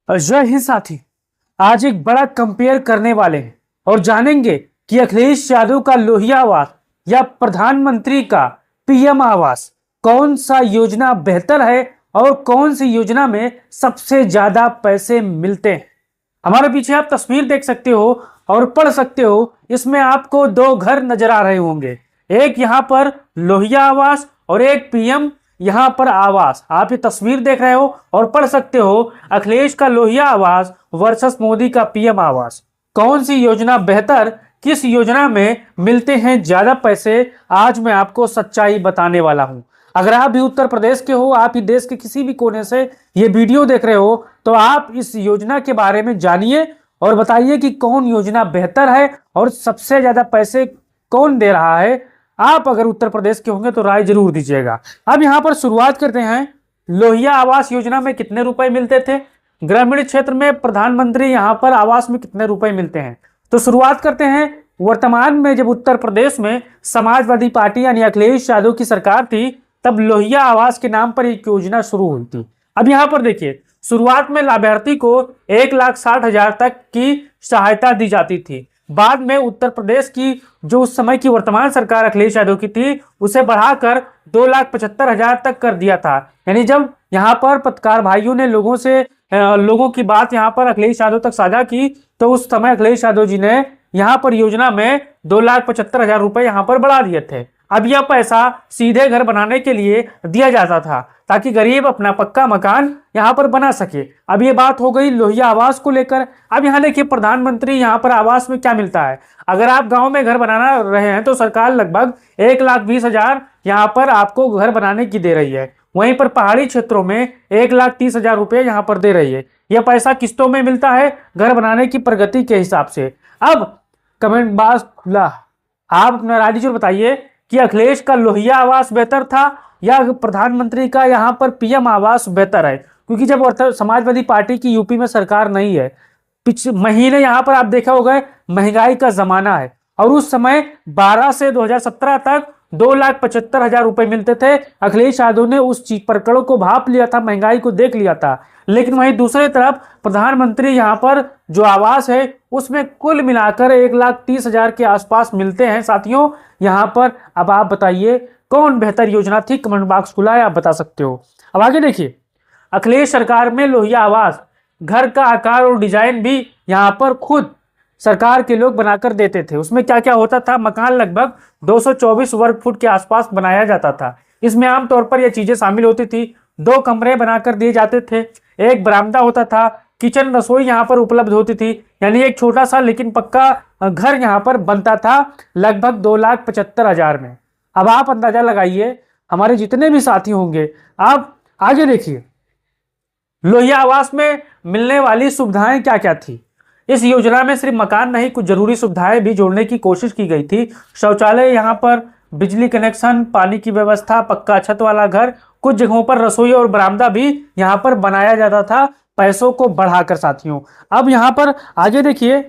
जय हिंद साथी। आज एक बड़ा कंपेयर करने वाले हैं और जानेंगे कि अखिलेश यादव का लोहिया आवास या प्रधानमंत्री का पीएम आवास कौन सा योजना बेहतर है और कौन सी योजना में सबसे ज्यादा पैसे मिलते हैं। हमारे पीछे आप तस्वीर देख सकते हो और पढ़ सकते हो। इसमें आपको दो घर नजर आ रहे होंगे, एक यहाँ पर लोहिया आवास और एक पीएम यहां पर आवास। आप ये तस्वीर देख रहे हो और पढ़ सकते हो अखिलेश का लोहिया आवास वर्सेस मोदी का पीएम आवास। कौन सी योजना बेहतर, किस योजना में मिलते हैं ज्यादा पैसे, आज मैं आपको सच्चाई बताने वाला हूं। अगर आप भी उत्तर प्रदेश के हो, आप ही देश के किसी भी कोने से ये वीडियो देख रहे हो, तो आप इस योजना के बारे में जानिए और बताइए कि कौन योजना बेहतर है और सबसे ज्यादा पैसे कौन दे रहा है। आप अगर उत्तर प्रदेश के होंगे तो राय जरूर दीजिएगा। अब यहां पर शुरुआत करते हैं। लोहिया आवास योजना में कितने रुपए मिलते थे, ग्रामीण क्षेत्र में प्रधानमंत्री यहां पर आवास में कितने रुपए मिलते हैं। तो शुरुआत करते हैं। वर्तमान में जब उत्तर प्रदेश में समाजवादी पार्टी यानी अखिलेश यादव की सरकार थी, तब लोहिया आवास के नाम पर एक योजना शुरू हुई थी। अब यहां पर देखिए, शुरुआत में लाभार्थी को 1,60,000 तक की सहायता दी जाती थी। बाद में उत्तर प्रदेश की जो उस समय की वर्तमान सरकार अखिलेश यादव की थी, उसे बढ़ाकर 2,75,000 तक कर दिया था। यानी जब यहाँ पर पत्रकार भाइयों ने लोगों की बात यहाँ पर अखिलेश यादव तक साझा की, तो उस समय अखिलेश यादव जी ने यहाँ पर योजना में 2,75,000 रुपए यहाँ पर बढ़ा दिए थे। अब यह पैसा सीधे घर बनाने के लिए दिया जाता था ताकि गरीब अपना पक्का मकान यहाँ पर बना सके। अब ये बात हो गई लोहिया आवास को लेकर। अब यहाँ देखिए, प्रधानमंत्री यहाँ पर आवास में क्या मिलता है। अगर आप गांव में घर बनाना रहे हैं तो सरकार लगभग 1,20,000 यहाँ पर आपको घर बनाने की दे रही है। वहीं पर पहाड़ी क्षेत्रों में 1,30,000 रुपये यहाँ पर दे रही है। यह पैसा किस्तों में मिलता है घर बनाने की प्रगति के हिसाब से। अब कमेंट बॉक्स खुला, आप अपना राय दीजिए और बताइए कि अखिलेश का लोहिया आवास बेहतर था या प्रधानमंत्री का यहाँ पर पीएम आवास बेहतर है। क्योंकि जब समाजवादी पार्टी की यूपी में सरकार नहीं है, पिछले महीने यहाँ पर आप देखा होगा महंगाई का जमाना है और उस समय 12 से 2017 तक 2,75,000 रुपए मिलते थे। अखिलेश यादव ने उस प्रकरण को भाप लिया था, महंगाई को देख लिया था। लेकिन वहीं दूसरी तरफ प्रधानमंत्री यहाँ पर जो आवास है उसमें कुल मिलाकर 1,30,000 के आसपास मिलते हैं साथियों यहाँ पर। अब आप बताइए कौन बेहतर योजना थी, कमेंट बॉक्स खुला है, आप बता सकते हो। अब आगे देखिए, अखिलेश सरकार में लोहिया आवास घर का आकार और डिजाइन भी यहाँ पर खुद सरकार के लोग बनाकर देते थे। उसमें क्या क्या होता था, मकान लगभग 224 वर्ग फुट के आसपास बनाया जाता था। इसमें आमतौर पर यह चीजें शामिल होती थी। 2 कमरे बनाकर दिए जाते थे, एक बरामदा होता था, किचन रसोई यहाँ पर उपलब्ध होती थी। यानी एक छोटा सा लेकिन पक्का घर यहाँ पर बनता था लगभग 2,75,000 में। अब आप अंदाजा लगाइए, हमारे जितने भी साथी होंगे, आप आगे देखिए लोहिया आवास में मिलने वाली सुविधाएं क्या क्या थी। इस योजना में सिर्फ मकान नहीं, कुछ जरूरी सुविधाएं भी जोड़ने की कोशिश की गई थी। शौचालय यहाँ पर, बिजली कनेक्शन, पानी की व्यवस्था, पक्का छत वाला घर, कुछ जगहों पर रसोई और बरामदा भी यहाँ पर बनाया जाता था पैसों को बढ़ाकर साथियों। अब यहाँ पर आगे देखिए,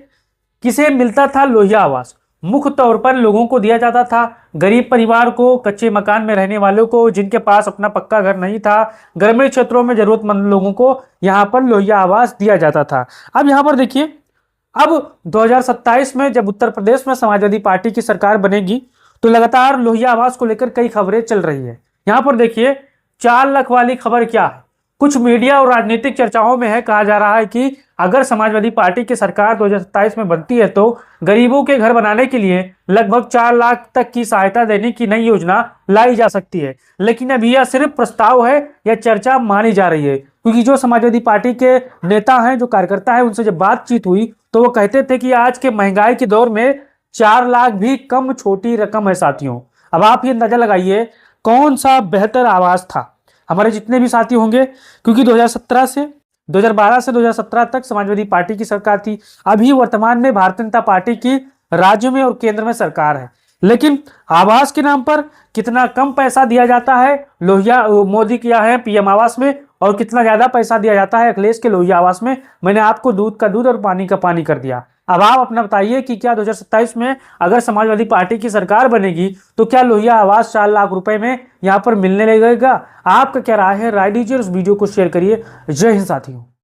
किसे मिलता था लोहिया आवास। मुख्य तौर पर लोगों को दिया जाता था, गरीब परिवार को, कच्चे मकान में रहने वालों को, जिनके पास अपना पक्का घर नहीं था, ग्रामीण क्षेत्रों में जरूरतमंद लोगों को यहाँ पर लोहिया आवास दिया जाता था। अब यहाँ पर देखिए, अब 2027 में जब उत्तर प्रदेश में समाजवादी पार्टी की सरकार बनेगी तो लगातार लोहिया आवास को लेकर कई खबरें चल रही है। यहाँ पर देखिए, 4 लाख वाली खबर क्या है, कुछ मीडिया और राजनीतिक चर्चाओं में है। कहा जा रहा है कि अगर समाजवादी पार्टी की सरकार 2027 में बनती है तो गरीबों के घर बनाने के लिए लगभग 4 लाख तक की सहायता देने की नई योजना लाई जा सकती है। लेकिन अभी यह सिर्फ प्रस्ताव है, यह चर्चा मानी जा रही है। क्योंकि जो समाजवादी पार्टी के नेता हैं, जो कार्यकर्ता है, उनसे जब बातचीत हुई तो वो कहते थे कि आज के महंगाई के दौर में 4 लाख भी कम छोटी रकम है साथियों। अब आप ये अंदाजा लगाइए कौन सा बेहतर आवास था। हमारे जितने भी साथी होंगे, क्योंकि 2012 से 2017 तक समाजवादी पार्टी की सरकार थी। अभी वर्तमान में भारतीय जनता पार्टी की राज्य में और केंद्र में सरकार है। लेकिन आवास के नाम पर कितना कम पैसा दिया जाता है लोहिया मोदी किया है पीएम आवास में, और कितना ज्यादा पैसा दिया जाता है अखिलेश के लोहिया आवास में, मैंने आपको दूध का दूध और पानी का पानी कर दिया। अब आप अपना बताइए कि क्या 2027 में अगर समाजवादी पार्टी की सरकार बनेगी तो क्या लोहिया आवास 4 लाख रुपए में यहाँ पर मिलने लगेगा। आपका क्या राय है, राय दीजिए, उस वीडियो को शेयर करिए। जय हिंद साथियों।